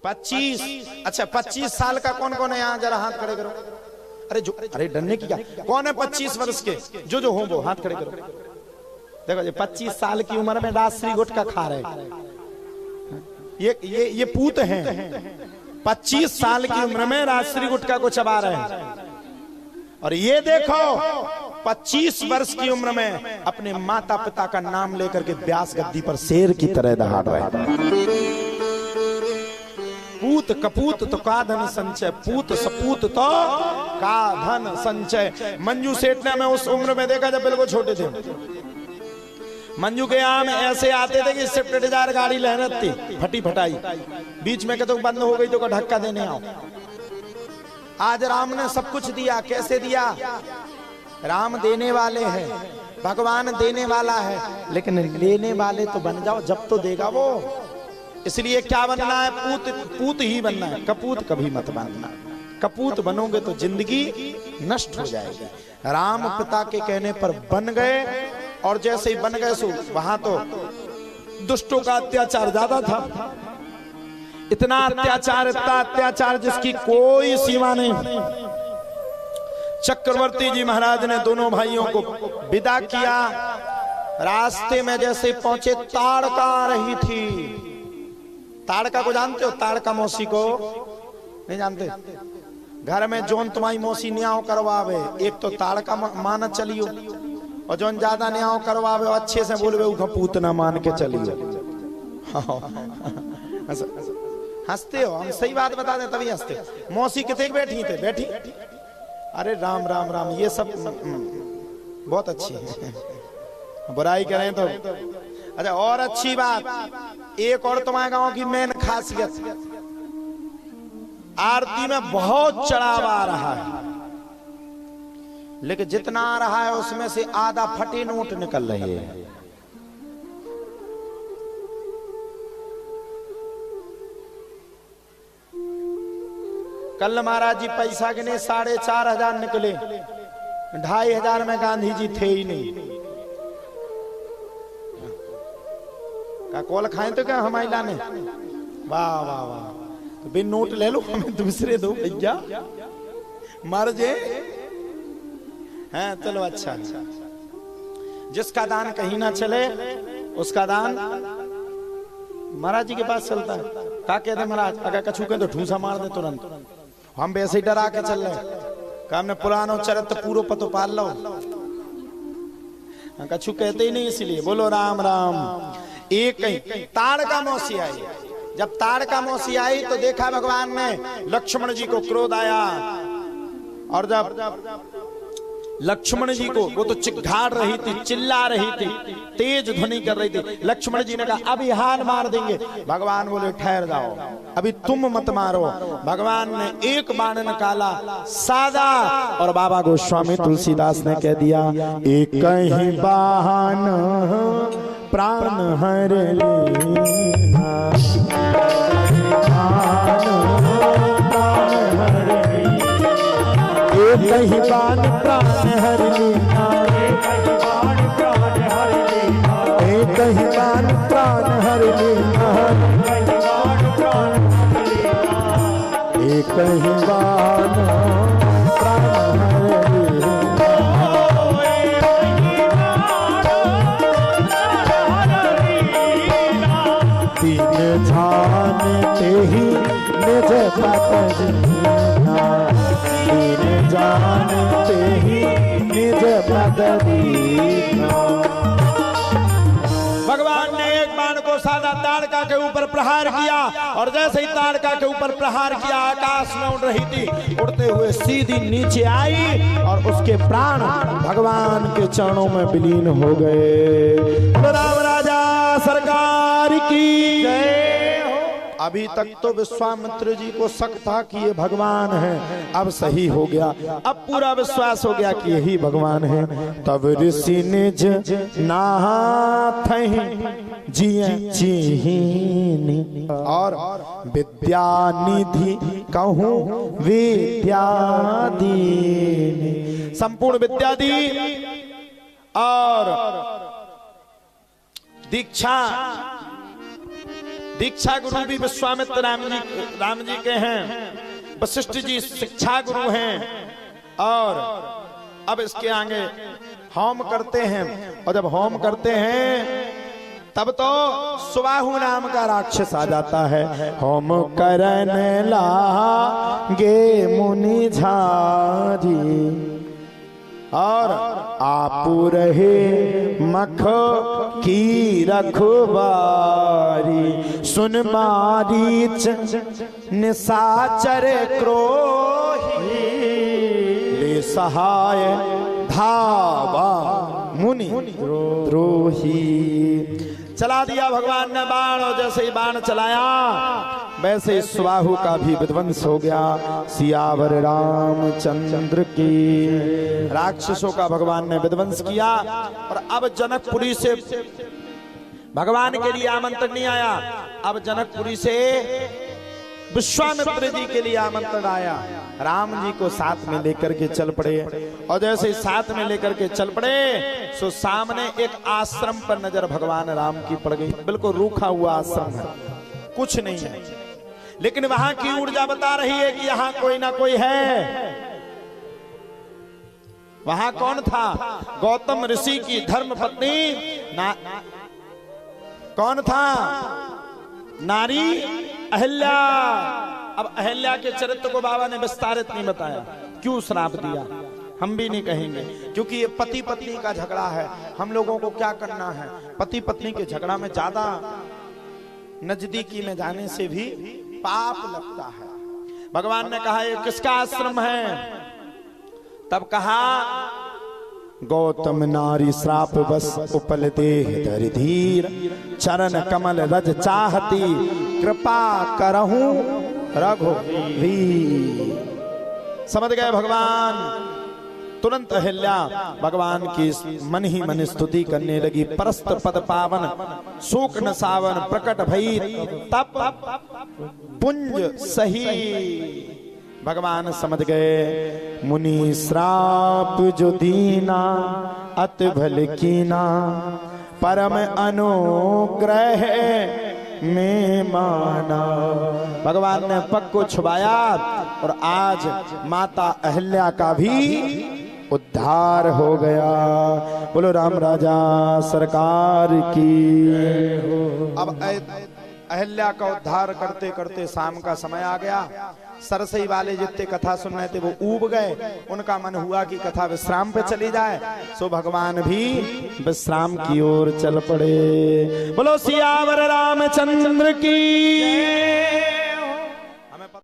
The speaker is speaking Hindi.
25। अच्छा 25 साल का कौन कौन है यहाँ, जरा हाथ खड़े करो। अरे डरने की क्या, कौन है 25 वर्ष के, जो हो वो हाथ खड़े करो। देखो ये 25 साल की उम्र में राजश्री गुटखा खा रहे, ये पूत हैं। 25 साल की उम्र में राजश्री गुटखा को चबा रहे हैं। और ये देखो 25 वर्ष की उम्र में अपने माता पिता का नाम लेकर के व्यास गद्दी पर शेर की तरह दहाड़ रहे हैं। पूत कपूत तो का धन संचय, पूत सपूत तो का धन संचय। मंजू सेठ ने हमें उस उम्र में देखा जब बिल्कुल छोटे थे। मंजू के यहाँ में ऐसे आते थे कि स्विफ्ट डिजायर गाड़ी लहरती फटी फटाई, बीच में कहते बंद हो गई तो का धक्का देने आओ। आज राम ने सब कुछ दिया। कैसे दिया? राम देने वाले हैं, भगवान देने वाला है, लेकिन लेने वाले तो बन जाओ जब तो देगा वो। इसलिए क्या बनना है? पूत ही बनना है, कपूत कभी मत बनना। कपूत बनोगे तो जिंदगी नष्ट हो जाएगी। राम पिता के कहने पर बन गए, और जैसे ही बन गए सो वहां तो दुष्टों का अत्याचार ज्यादा था। इतना अत्याचार जिसकी कोई सीमा नहीं। चक्रवर्ती जी महाराज ने दोनों भाइयों को विदा किया। रास्ते में जैसे पहुंचे ताड़का आ रही थी। ताड़का को जानते हो? ताड़का मौसी को नहीं जानते? घर में जोन तुम्हारी मौसी न्याव करवावे, एक तो ताड़का मान चलियो, और जोन ज्यादा न्याव करवावे अच्छे से बोलवे उखा पूतना मान के चलियो। हंसते हो, हम सही बात बता दें तभी हंसते। मौसी कितने बैठी थे? बैठी, अरे राम राम राम, ये सब बहुत अच्छी है, बुराई करें तो। अच्छा और अच्छी बात, एक और तुम्हारे गांव की मेन खासियत, आरती में बहुत चढ़ाव आ रहा है, लेकिन जितना आ रहा है उसमें से आधा फटे नोट निकल रहे हैं। कल महाराज जी पैसा के लिए 4,500 निकले, 2,500 में गांधी जी थे ही नहीं। का कॉल खाए तो क्या हमारी लाने? वाह वाह वाह, तो बिन नोट ले लो, हमें दूसरे दो भैया, मर जे हैं। चलो अच्छा, जिसका दान कहीं ना चले उसका दान महाराज जी के पास चलता है। का कहते महाराज, अगर कछू कहे तो ठूसा मार दे तुरंत। हम वैसे ही डरा के चल रहे, हमने पुरानो चरित्र पूरो पतो पाल लो, कछू कहते ही नहीं। इसलिए बोलो राम राम। एक कहीं ताड़का मौसी आई। जब ताड़का मौसी आई तो देखा भगवान ने लक्ष्मण जी को क्रोध आया, और जब लक्ष्मण जी को, वो तो चिघाड़ रही थी, चिल्ला रही थी, तेज ध्वनि कर रही थी। लक्ष्मण जी ने कहा अभी हार मार देंगे। भगवान बोले ठहर जाओ, अभी तुम मत मारो। भगवान ने एक बाण निकाला सादा, और बाबा गोस्वामी तुलसीदास ने कह दिया एक ही बाण प्राण हर लेना, एक ही बाण प्राण हर लेना, एक ही बाण प्राण हर लेना, एक ही बाण प्राण हर लेना। तीन जानते ही निज पद दीना, तीन जानते ही निज पद दीना। भगवान ने एक बाण को साधा ताड़का के ऊपर प्रहार किया, और जैसे ही ताड़का के ऊपर प्रहार किया आकाश में उड़ रही थी, उड़ते हुए सीधी नीचे आई, और उसके प्राण भगवान के चरणों में विलीन हो गए। राम राजा सरकार की जय हो। अभी तक तो विश्वामित्र जी को शक था कि ये भगवान है, अब सही हो गया, अब पूरा विश्वास हो गया कि यही भगवान है। तब ऋषि निज नाथ जिये चीनी, और विद्यानिधि कहूँ विद्या दीनी, संपूर्ण विद्या दी और दीक्षा दीक्षा गुरु भी विश्वामित्र राम जी के हैं, वशिष्ठ जी शिक्षा गुरु हैं। और अब इसके आगे होम करते हैं, और जब होम करते हैं तब तो सुबाहु नाम का राक्षस आ जाता है। होम करने लागे मुनि झारी, और आपू रहे मख की रखवारी। सुन मारीच निशाचर क्रोही, ले सहाय धावा मुनि द्रोही। चला दिया भगवान ने बाण, और जैसे ही बाण चलाया वैसे ही सुबाहु का भी विध्वंस हो गया। सियावर रामचंद्र की। राक्षसों का भगवान ने विध्वंस किया। और अब जनकपुरी से भगवान के लिए आमंत्रण नहीं आया, अब जनकपुरी से विश्वामित्र जी के लिए आमंत्रण आया। राम जी को साथ में लेकर के चल पड़े, और जैसे साथ में लेकर के चल पड़े सो सामने एक आश्रम पर नजर भगवान राम की पड़ गई। बिल्कुल रूखा हुआ आश्रम है, कुछ नहीं है, लेकिन वहां की ऊर्जा बता रही है कि यहां कोई ना कोई है। वहां कौन था? गौतम ऋषि की धर्म पत्नी कौन था? नारी अहिल्या। अब अहिल्या के चरित्र को बाबा ने विस्तारित नहीं बताया, क्यों श्राप दिया हम भी नहीं कहेंगे, क्योंकि ये पति पत्नी का झगड़ा है। हम लोगों को क्या करना है, पति पत्नी के झगड़ा में ज्यादा नजदीकी में जाने से भी पाप लगता है। भगवान ने कहा ये किसका आश्रम है? तब कहा गौतम नारी श्राप बस उपल देह धरि धीर, चरण कमल रज चाहती, कृपा करहूं रघुवीर। समझ गए भगवान? तुरंत अहिल्या भगवान की मन ही मन स्तुति करने लगी। परस्त पद पावन शोक न सावन, प्रकट भई तप पुंज सही। भगवान समझ गए मुनि श्राप जो दीना, अत भल कीना, परम अनुग्रह में माना। भगवान ने पग को छुपाया, और आज माता अहिल्या का भी उद्धार हो गया। बोलो राम राजा सरकार की। अब अहिल्या का उद्धार करते करते शाम का समय आ गया। सरसई वाले जितने कथा सुन रहे थे वो ऊब गए, उनका मन हुआ कि कथा विश्राम पे चली जाए, सो भगवान भी विश्राम की ओर चल पड़े। बोलो सियावर रामचंद्र की।